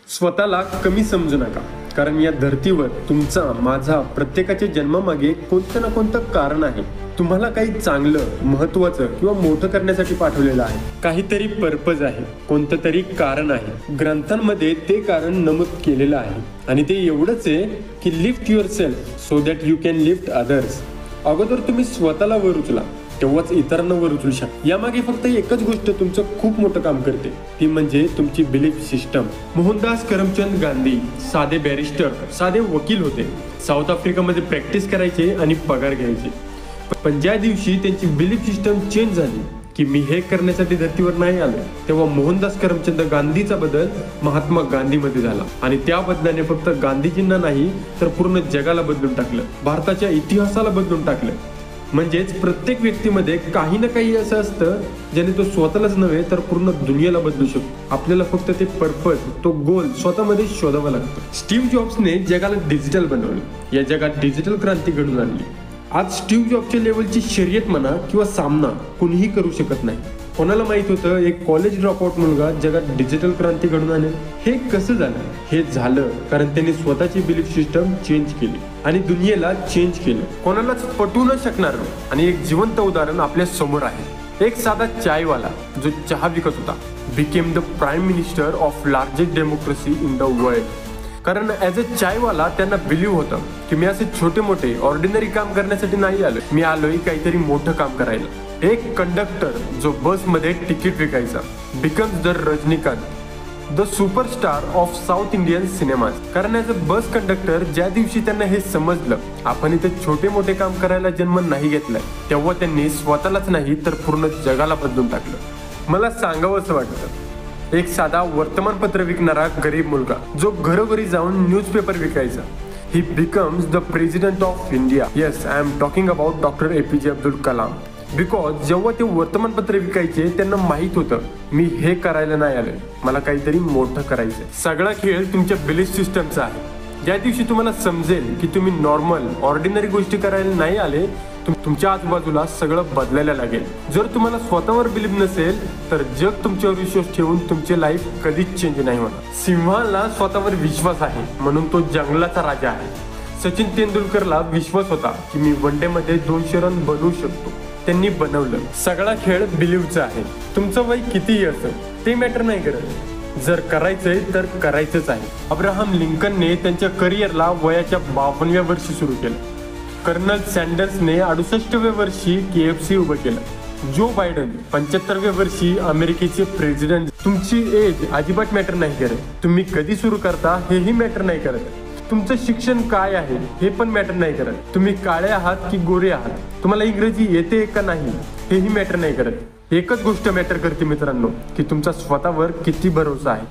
स्वतःला कमी समजू नका, कारण या धर्तीवर तुमचा माझा प्रत्येकाच्या जन्मामागे कोणतं ना कोणतं कारण आहे. तुम्हाला काही चांगलं, महत्त्वाचं किंवा मोठं करण्यासाठी पाठवलेलं आहे. काहीतरी पर्पज आहे, कोणतं तरी कारण आहे. ग्रंथांमध्ये ते कारण नमूद केलेलं आहे आणि ते एवढंच आहे की lift your self so that you can lift others. अगोदर तुम्ही स्वतःला वर उचला, तेव्हाच इतरांना वर उचलू शकता. यामागे फक्त एकच गोष्ट तुमचं खूप मोठं काम करते, ती म्हणजे तुमची बिलीफ सिस्टम. मोहनदास करमचंद गांधी साधे बॅरिस्टर, साधे वकील होते. साऊथ आफ्रिकामध्ये प्रॅक्टिस करायचे आणि पगार घ्यायचे. पण ज्या दिवशी त्यांची बिलीफ सिस्टम चेंज झाली की मी हे करण्यासाठी धर्तीवर नाही आलो, तेव्हा मोहनदास करमचंद गांधीचा बदल महात्मा गांधीमध्ये झाला. आणि त्या बदलाने फक्त गांधीजींना नाही तर पूर्ण जगाला बदलून टाकलं, भारताच्या इतिहासाला बदलून टाकलं. म्हणजेच प्रत्येक व्यक्तीमध्ये काही ना काही असं असतं ज्याने तो स्वतःलाच नव्हे तर पूर्ण दुनियेला बदलू शकतो. आपल्याला फक्त ते पर्पज, तो गोल स्वतःमध्ये शोधावा लागतो. स्टीव्ह जॉब्सने जगाला डिजिटल बनवलं, या जगात डिजिटल क्रांती घडून आणली. आज स्टीव्ह जॉबच्या लेवलची शर्यत म्हणा किंवा सामना कोणीही करू शकत नाही. कोणाला माहित होतं एक कॉलेज ड्रॉपआउट मुलगा जगात डिजिटल क्रांती घडून आणेल? हे कसं झालं? हे झालं कारण त्यांनी स्वतःची बिलीफ सिस्टम चेंज केली आणि दुनियेला चेंज केलं. कोणालाच पटू न शकणार आणि एक जिवंत उदाहरण आपल्या समोर आहे. एक साधा चायवाला जो चहा विकत होता became the prime minister of largest democracy in the world. कारण ॲज अ चायवाला त्यांना बिलीव्ह होतं की मी असे छोटे मोठे ऑर्डिनरी काम करण्यासाठी नाही आलोय, मी आलोय काहीतरी मोठं काम करायला. एक कंडक्टर जो बसमध्ये तिकीट विकायचा becomes the Rajinikanth, the superstar of south Indian cinemas. कारण ॲज अ बस कंडक्टर ज्या दिवशी त्यांना हे समजलं आपण इथे छोटे मोठे काम करायला जन्म नाही घेतलाय, तेव्हा त्यांनी स्वतःलाच नाही तर पूर्ण जगाला बदलून टाकलं. मला सांगावं असं वाटतं, एक साधा वर्तमानपत्र विकणारा गरीब मुलगा जो घरोघरी जाऊन न्यूजपेपर विकायचा, ही becomes the president of India. Yes, I am talking about doctor APJ Abdul Kalam. Because जेव्हा ते वर्तमानपत्र विकायचे त्यांना माहीत होतं मी हे करायला नाही आलोय, मला काहीतरी मोठं करायचंय. सगळा खेळ तुमच्या बिलीफ सिस्टमचा आहे. ज्या दिवशी तुम्हाला समजेल की तुम्ही नॉर्मल ऑर्डिनरी गोष्टी करायला नाही आले, तुमच्या आजूबाजूला सगळं बदलायला लागेल. जर तुम्हाला स्वतःवर बिलीफ नसेल तर जग तुमच्यावर विश्वास ठेवून तुमचे लाईफ कधीच चेंज नाही होणार. सिंहाला स्वतःवर विश्वास आहे म्हणून तो जंगलाचा राजा आहे. सचिन तेंडुलकरला विश्वास होता की मी वन डे मध्ये 200 रन बनवू शकतो, त्यांनी बनवलं. सगळा खेळ बिलीव्हचा आहे. तुमचं वय कितीही असं ते मॅटर नाही करत, जर करायचंय तर करायचंच आहे. अब्राहम लिंकनने त्यांच्या करिअरला वयाच्या 52व्या वर्षी सुरू केलं. कर्नल सँडर्सने 68व्या वर्षी KFC उभं केलं. जो बायडन 75व्या वर्षी अमेरिकेचे प्रेसिडेंट. तुमची एज अजिबात मॅटर नाही करत, तुम्ही कधी सुरू करता हेही मॅटर नाही करत, तुमचं शिक्षण काय आहे हे पण मॅटर नाही करत, तुम्ही काळे आहात की गोरे आहात, तुम्हाला इंग्रजी येते का नाही हेही मॅटर नाही करत. एकच गोष्ट मॅटर करते मित्रांनो, की तुमचा स्वतःवर किती भरोसा आहे.